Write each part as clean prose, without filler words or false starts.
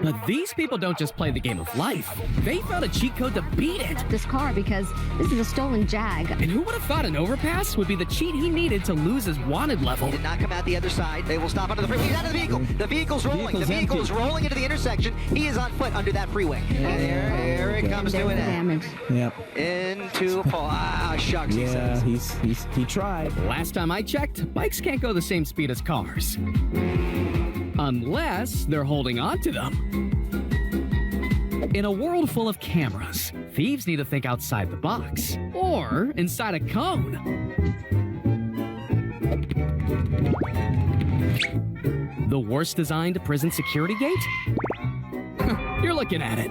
But these people don't just play the game of life. They found a cheat code to beat it. This car because this is a stolen Jag. And who would have thought an overpass would be the cheat he needed to lose his wanted level? Did not come out the other side. They will stop under the freeway. He's out of the vehicle. The vehicle's rolling. The vehicle is rolling into the intersection. He is on foot under that freeway. And here it comes to an end. Yep. Into a fall. Ah, shucks, he Yeah, says. he tried. Last time I checked, bikes can't go the same speed as cars. Unless they're holding on to them. In a world full of cameras, thieves need to think outside the box. Or inside a cone. The worst designed prison security gate? You're looking at it.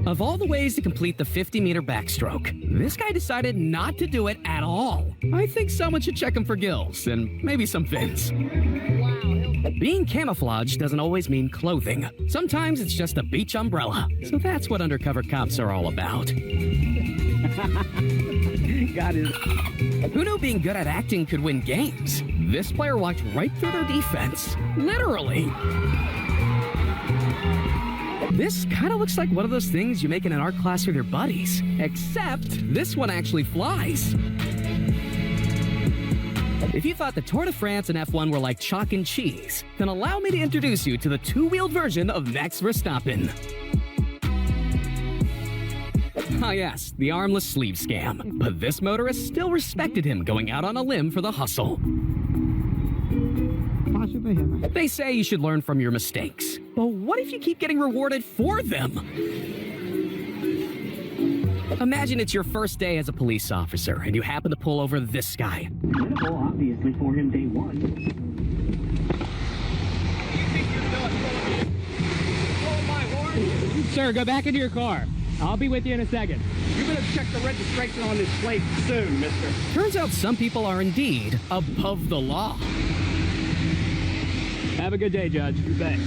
Of all the ways to complete the 50-meter backstroke, this guy decided not to do it at all. I think someone should check him for gills and maybe some fins. Being camouflaged doesn't always mean clothing. Sometimes it's just a beach umbrella. So that's what undercover cops are all about. Got it. Who knew being good at acting could win games? This player walked right through their defense. Literally. This kind of looks like one of those things you make in an art class with your buddies. Except this one actually flies. If you thought the Tour de France and F1 were like chalk and cheese, then allow me to introduce you to the two-wheeled version of Max Verstappen. Ah yes, the armless sleeve scam. But this motorist still respected him going out on a limb for the hustle. They say you should learn from your mistakes. But what if you keep getting rewarded for them? Imagine it's your first day as a police officer and you happen to pull over this guy. Obviously for him day one. Sir, go back into your car. I'll be with you in a second. You better check the registration on this plate soon, mister. Turns out some people are indeed above the law. Have a good day, Judge. You bet.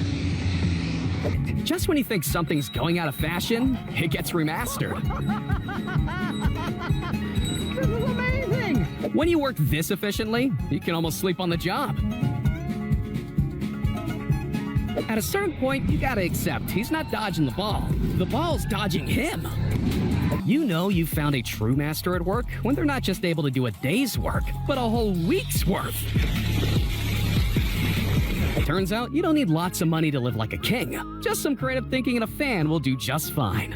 Just when you think something's going out of fashion, it gets remastered. This is amazing. When you work this efficiently, you can almost sleep on the job. At a certain point, you gotta accept he's not dodging the ball. The ball's dodging him. You know you've found a true master at work when they're not just able to do a day's work, but a whole week's worth. Turns out you don't need lots of money to live like a king. Just some creative thinking and a fan will do just fine.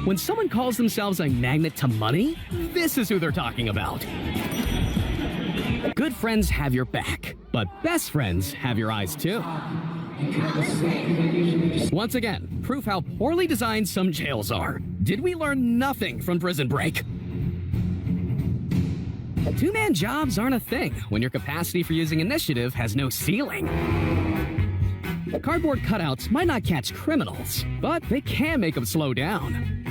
When someone calls themselves a magnet to money, this is who they're talking about. Good friends have your back, but best friends have your eyes too. Once again, proof how poorly designed some jails are. Did we learn nothing from Prison Break? Two-man jobs aren't a thing when your capacity for using initiative has no ceiling. Cardboard cutouts might not catch criminals, but they can make them slow down.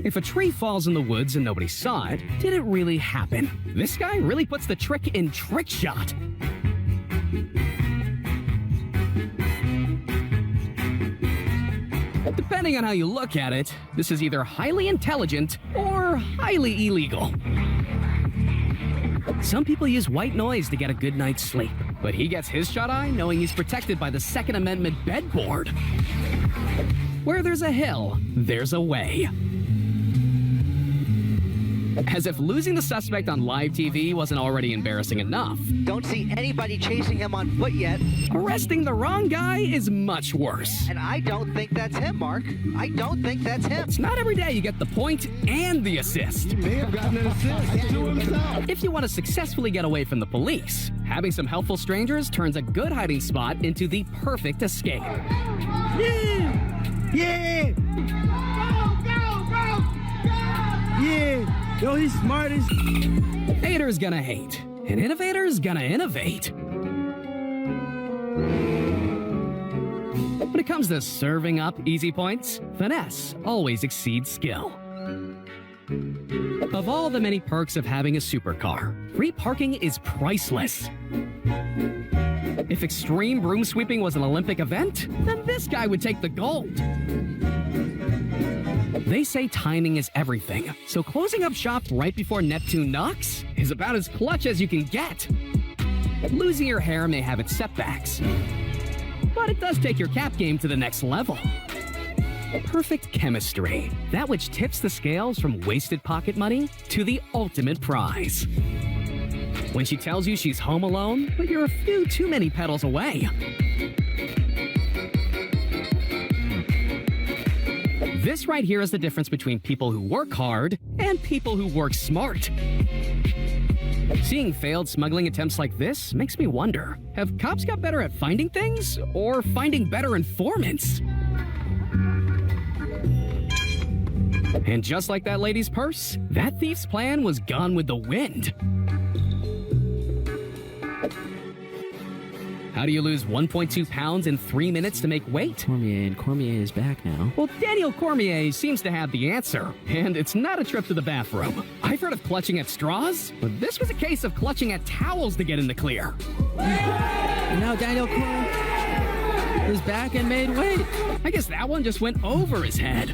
If a tree falls in the woods and nobody saw it, did it really happen? This guy really puts the trick in trick shot. Depending on how you look at it, this is either highly intelligent or highly illegal. Some people use white noise to get a good night's sleep, but he gets his shut-eye knowing he's protected by the Second Amendment bedboard. Where there's a hill, there's a way. As if losing the suspect on live TV wasn't already embarrassing enough. Don't see anybody chasing him on foot yet. Arresting the wrong guy is much worse. And I don't think that's him, Mark. I don't think that's him. It's not every day you get the point and the assist. He may have gotten an assist to himself. If you want to successfully get away from the police, having some helpful strangers turns a good hiding spot into the perfect escape. Yeah! Yeah! Yeah! Yo, he's smart as... Haters gonna hate, and innovators gonna innovate. When it comes to serving up easy points, finesse always exceeds skill. Of all the many perks of having a supercar, free parking is priceless. If extreme broom sweeping was an Olympic event, then this guy would take the gold. They say timing is everything, so closing up shop right before Neptune knocks is about as clutch as you can get. Losing your hair may have its setbacks, but it does take your cap game to the next level. Perfect chemistry, that which tips the scales from wasted pocket money to the ultimate prize. When she tells you she's home alone, but you're a few too many pedals away. This right here is the difference between people who work hard and people who work smart. Seeing failed smuggling attempts like this makes me wonder, have cops got better at finding things or finding better informants? And just like that lady's purse, that thief's plan was gone with the wind. How do you lose 1.2 pounds in 3 minutes to make weight? Cormier is back now. Well, Daniel Cormier seems to have the answer, and it's not a trip to the bathroom. I've heard of clutching at straws, but this was a case of clutching at towels to get in the clear. And now Daniel Cormier is back and made weight. I guess that one just went over his head.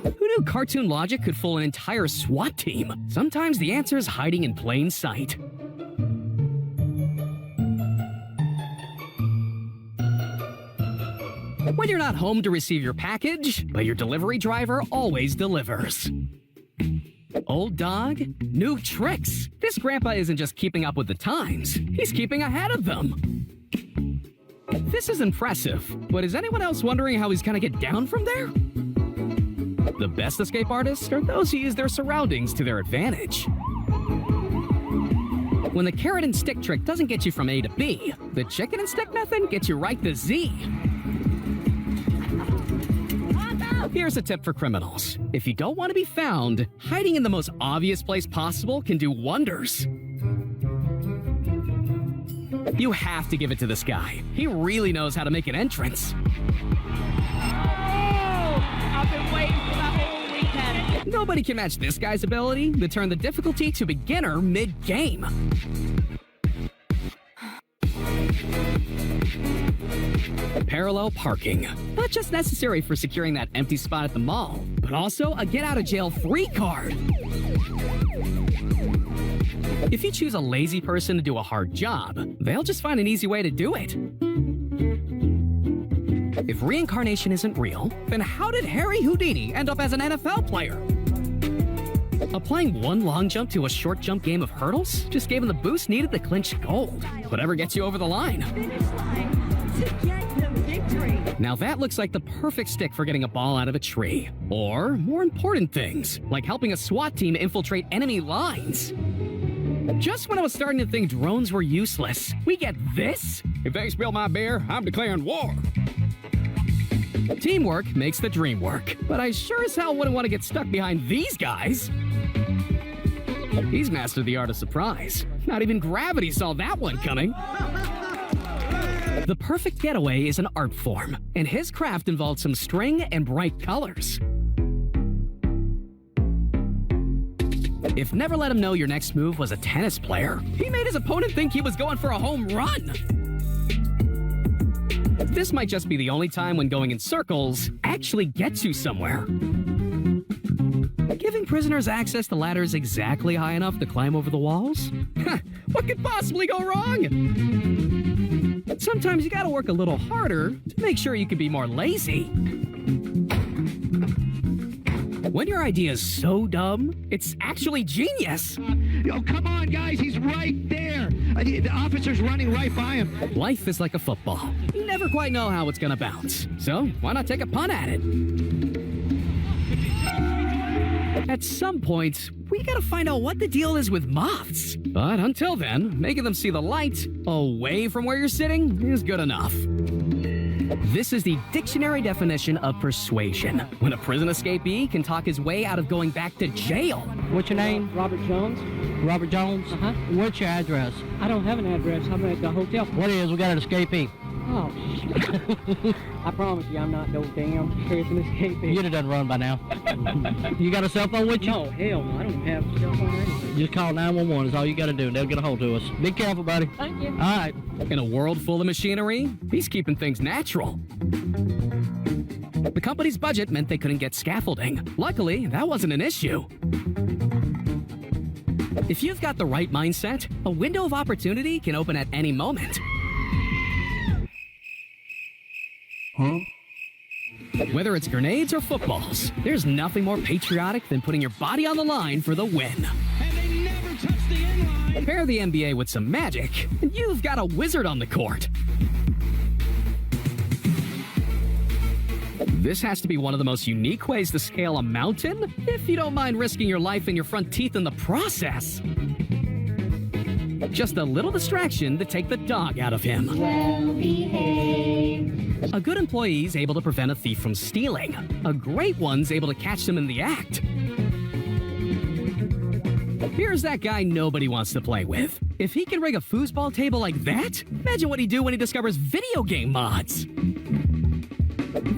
Who knew cartoon logic could fool an entire SWAT team? Sometimes the answer is hiding in plain sight. When you're not home to receive your package, but your delivery driver always delivers. Old dog, new tricks. This grandpa isn't just keeping up with the times, he's keeping ahead of them. This is impressive, but is anyone else wondering how he's gonna get down from there? The best escape artists are those who use their surroundings to their advantage. When the carrot and stick trick doesn't get you from A to B, the chicken and stick method gets you right to Z. Here's a tip for criminals. If you don't want to be found, hiding in the most obvious place possible can do wonders. You have to give it to this guy. He really knows how to make an entrance. I've been waiting for that whole weekend. Nobody can match this guy's ability to turn the difficulty to beginner mid-game. Parallel parking. Not just necessary for securing that empty spot at the mall, but also a get-out-of-jail-free card. If you choose a lazy person to do a hard job, they'll just find an easy way to do it. If reincarnation isn't real, then how did Harry Houdini end up as an NFL player? Applying one long jump to a short jump game of hurdles just gave him the boost needed to clinch gold. Whatever gets you over the line. Finish line to get the victory. Now that looks like the perfect stick for getting a ball out of a tree. Or more important things, like helping a SWAT team infiltrate enemy lines. Just when I was starting to think drones were useless, we get this? If they spill my beer, I'm declaring war. Teamwork makes the dream work, but I sure as hell wouldn't want to get stuck behind these guys. He's mastered the art of surprise. Not even gravity saw that one coming. The perfect getaway is an art form, and his craft involved some string and bright colors. If never let him know your next move was a tennis player, he made his opponent think he was going for a home run. This might just be the only time when going in circles actually gets you somewhere. Giving prisoners access to ladders exactly high enough to climb over the walls? What could possibly go wrong? Sometimes you gotta work a little harder to make sure you can be more lazy. When your idea is so dumb, it's actually genius. Yo, come on, guys. He's right there. The officer's running right by him. Life is like a football. You never quite know how it's gonna bounce. So why not take a punt at it? At some point, we gotta find out what the deal is with moths. But until then, making them see the light away from where you're sitting is good enough. This is the dictionary definition of persuasion. When a prison escapee can talk his way out of going back to jail. What's your name? Robert Jones. Robert Jones? Uh-huh. What's your address? I don't have an address. I'm at the hotel. What is? We got an escapee. Oh, shit. I promise you I'm not no damn prison escapee. You'd have done run by now. You got a cell phone with you? No, hell no. I don't have a cell phone or anything. Just call 911 is all you got to do, and they'll get a hold of us. Be careful, buddy. Thank you. All right. In a world full of machinery, he's keeping things natural. The company's budget meant they couldn't get scaffolding. Luckily, that wasn't an issue. If you've got the right mindset, a window of opportunity can open at any moment. Whether it's grenades or footballs, there's nothing more patriotic than putting your body on the line for the win. And they never touch the end line. Pair the NBA with some magic, and you've got a wizard on the court. This has to be one of the most unique ways to scale a mountain, if you don't mind risking your life and your front teeth in the process. Just a little distraction to take the dog out of him. A good employee is able to prevent a thief from stealing. A great one's able to catch them in the act. Here's that guy nobody wants to play with. If he can rig a foosball table like that, imagine what he'd do when he discovers video game mods.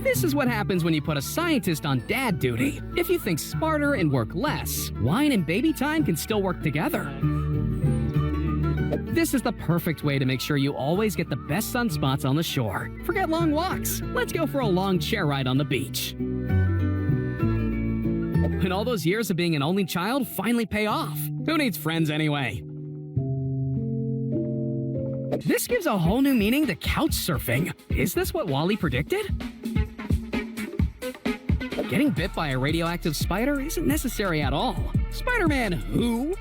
This is what happens when you put a scientist on dad duty. If you think smarter and work less, wine and baby time can still work together. This is the perfect way to make sure you always get the best sunspots on the shore. Forget long walks. Let's go for a long chair ride on the beach. And all those years of being an only child finally pay off. Who needs friends anyway? This gives a whole new meaning to couch surfing. Is this what Wall-E predicted? Getting bit by a radioactive spider isn't necessary at all. Spider-Man who?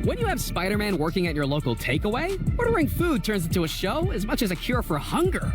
When you have Spider-Man working at your local takeaway, ordering food turns into a show as much as a cure for hunger.